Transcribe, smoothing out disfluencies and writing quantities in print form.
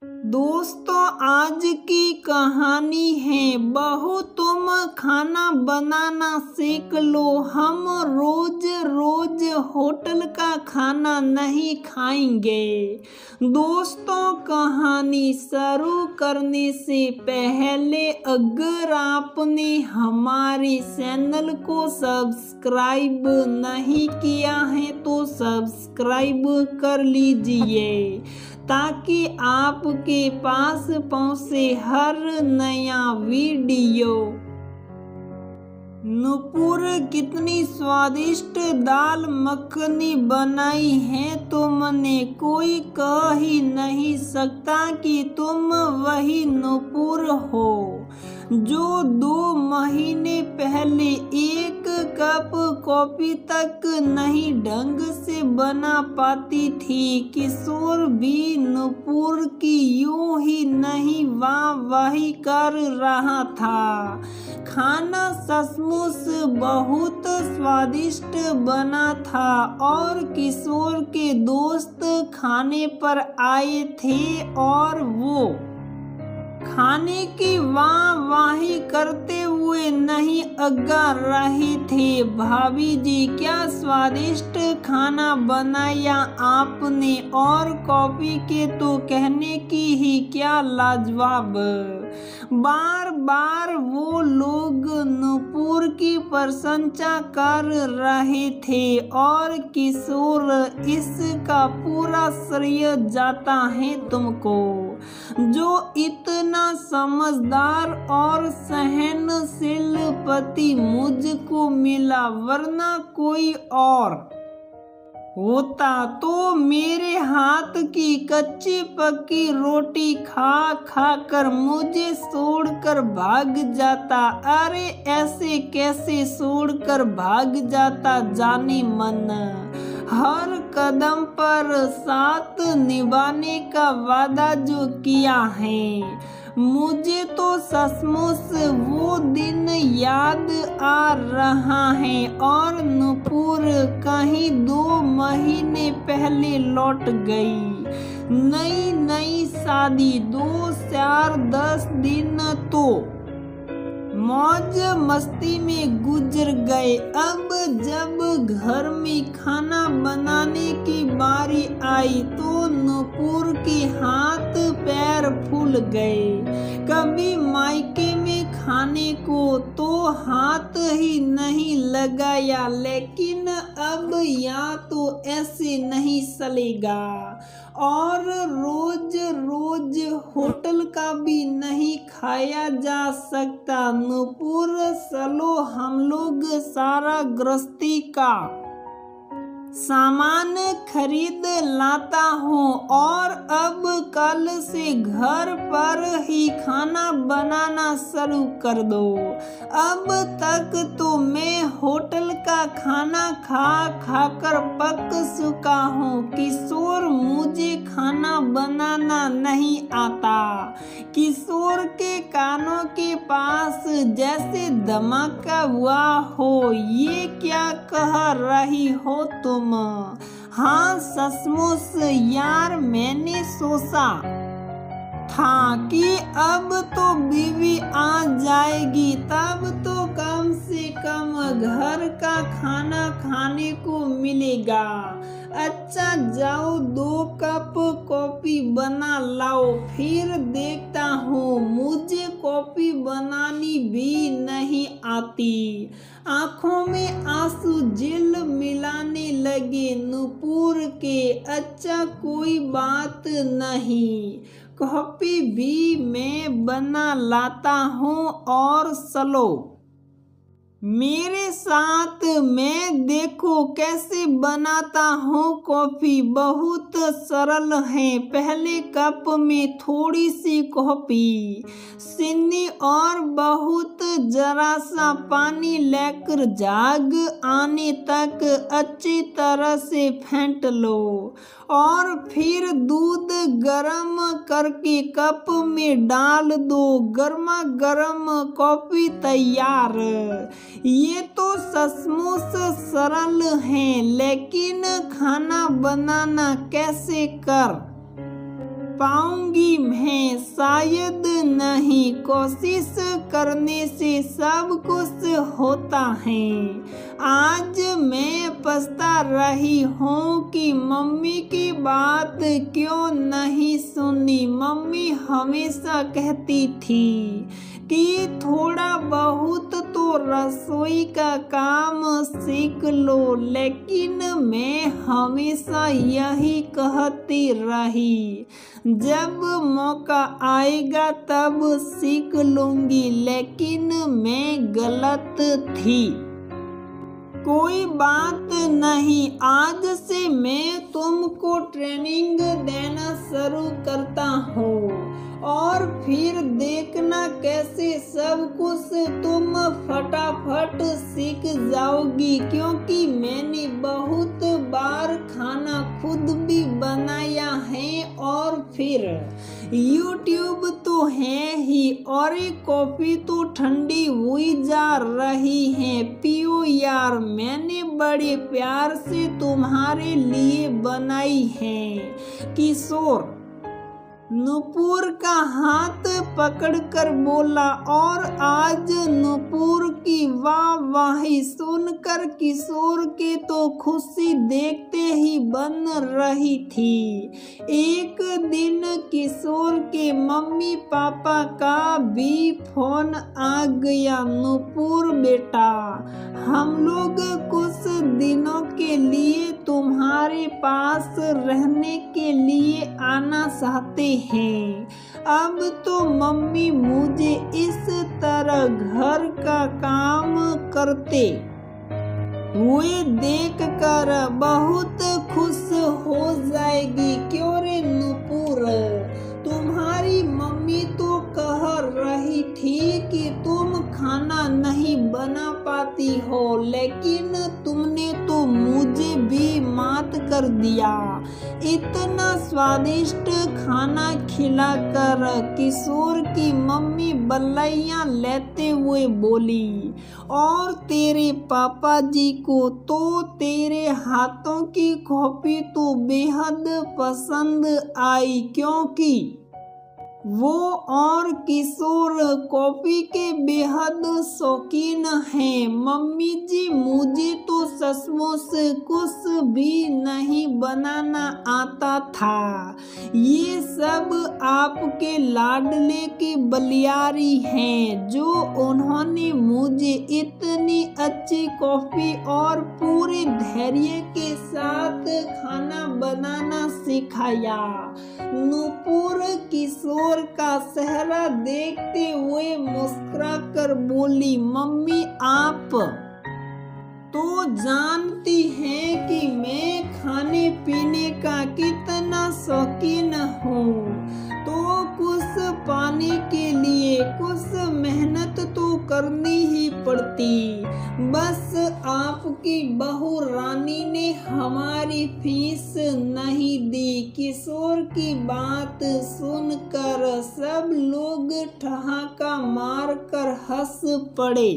दोस्तों, आज की कहानी है बहू तुम खाना बनाना सीख लो, हम रोज रोज होटल का खाना नहीं खाएंगे। दोस्तों, कहानी शुरू करने से पहले अगर आपने हमारे चैनल को सब्सक्राइब नहीं किया है तो सब्सक्राइब कर लीजिए ताकि आपके पास पहुंचे हर नया वीडियो। नुपुर कितनी स्वादिष्ट दाल मखनी बनाई है तुमने, कोई कह ही नहीं सकता कि तुम वही नुपुर हो जो 2 महीने पहले 1 कप कॉफी तक नहीं ढंग से बना पाती थी। किशोर भी नुपुर की यूं ही नहीं वाहवाही कर रहा था। खाना सचमुच बहुत स्वादिष्ट बना था और किशोर के दोस्त खाने पर आए थे और वो खाने की वाहवाही करते हुए नहीं अगा रहे थे। भाभी जी, क्या स्वादिष्ट खाना बनाया आपने, और कॉफी के तो कहने की ही क्या लाजवाब। बार बार वो लोग नुपुर की प्रशंसा कर रहे थे और किशोर, इसका पूरा श्रेय जाता है तुमको जो इतना समझदार और सहनशील पति मुझको मिला, वरना कोई और होता तो मेरे हाथ की कच्ची पक्की रोटी खा खा कर मुझे छोड़कर भाग जाता। अरे ऐसे कैसे छोड़कर भाग जाता जाने मन। हर कदम पर साथ निभाने का वादा जो किया है, मुझे तो सचमुच वो दिन याद आ रहा है। और नुपुर कहीं 2 महीने पहले लौट गई। नई शादी, 2 4 10 दिन तो मौज मस्ती में गुजर गए। अब जब घर में खाना बनाने की बारी आई तो नुपुर के हाथ पैर फूल गए। कभी मायके में खाने को तो हाथ ही नहीं लगाया, लेकिन अब या तो ऐसे नहीं चलेगा और रोज रोज होटल का भी नहीं खाया जा सकता। नुपुर, चलो हम लोग सारा गृहस्थी का सामान खरीद लाता हूँ और अब कल से घर पर ही खाना बनाना शुरू कर दो। अब तक तो मैं होटल का खाना खा कर पक चुका हूँ। किशोर, मुझे खाना बनाना नहीं आता। किशोर के कानों के पास जैसे धमाका हुआ हो। ये क्या कह रही हो तुम? हाँ, सचमुच यार, मैंने सोचा था कि अब तो बीवी आ जाएगी, तब तो कम से कम घर का खाना खाने को मिलेगा। अच्छा जाओ 2 कप कॉफी बना लाओ, फिर देखता हूँ। मुझे कॉफी बनानी भी नहीं आती। आंखों में आंसू झिल मिलाने लगे नुपुर के। अच्छा कोई बात नहीं, कॉफी भी मैं बना लाता हूँ और चलो मेरे साथ। मैं देखो कैसे बनाता हूँ कॉफी। बहुत सरल है। पहले कप में थोड़ी सी कॉफी, चीनी और बहुत जरा सा पानी लेकर झाग आने तक अच्छी तरह से फेंट लो और फिर दूध गर्म करके कप में डाल दो। गर्मा गर्म कॉफी तैयार। ये तो सचमुच सरल है, लेकिन खाना बनाना कैसे कर पाऊंगी मैं शायद नहीं, कोशिश करने से सब कुछ होता है। आज मैं पछता रही हूँ कि मम्मी की बात क्यों नहीं सुनी। मम्मी हमेशा कहती थी कि थोड़ा बहुत तो रसोई का काम सीख लो, लेकिन मैं हमेशा यही कहती रही जब मौका आएगा तब सीख लूंगी, लेकिन मैं गलत थी। कोई बात नहीं, आज से मैं तुमको ट्रेनिंग देना शुरू करता हूँ और फिर देखना कैसे सब कुछ तुम फटाफट सीख जाओगी, क्योंकि मैंने बहुत बार खाना खुद भी बनाया है। और फिर YouTube तो है ही, और एक कॉफी तो ठंडी हुई जा रही है, पियो यार, मैंने बड़े प्यार से तुम्हारे लिए बनाई है। किशोर नुपुर का हाथ पकड़कर बोला, और आज नुपुर की वाहवाही सुनकर किशोर के तो खुशी देखते ही बन रही थी। एक दिन किशोर के मम्मी पापा का भी फोन आ गया। नुपुर बेटा, हम लोग कुछ दिनों के लिए तुम्हारे पास रहने के लिए आना चाहते हैं। अब तो मम्मी मुझे इस तरह घर का काम करते हुए देखकर बहुत खुश हो जाएगी। क्यों रे नुपुर, तुम्हारी मम्मी तो कह रही थी कि तुम खाना नहीं बना पाती हो, लेकिन तुमने तो मुझे भी मात कर दिया। इतना स्वादिष्ट खाना खिलाकर किशोर की मम्मी बल्लैया लेते हुए बोली, और तेरे पापा जी को तो तेरे हाथों की कॉफी तो बेहद पसंद आई, क्योंकि वो और किशोर कॉफी के बेहद शौकीन हैं। मम्मी जी, मुझे तो सचमुच कुछ भी नहीं बनाना आता था। ये सब आपके लाडले की बलियारी हैं, जो उन्होंने मुझे इतनी अच्छी कॉफी और पूरे धैर्य के साथ खाना बनाना सिखाया। नुपुर किशोर का चेहरा देखते हुए मुस्कुराकर बोली, मम्मी आप तो जानती हैं कि मैं खाने पीने का कितना शौकीन हूँ, तो कुछ पाने के लिए कुछ मेहनत तो करनी ही पड़ती। बस आपकी बहू रानी ने हमारी फीस नहीं दी। किशोर की बात सुनकर सब लोग ठहाका मारकर हंस पड़े।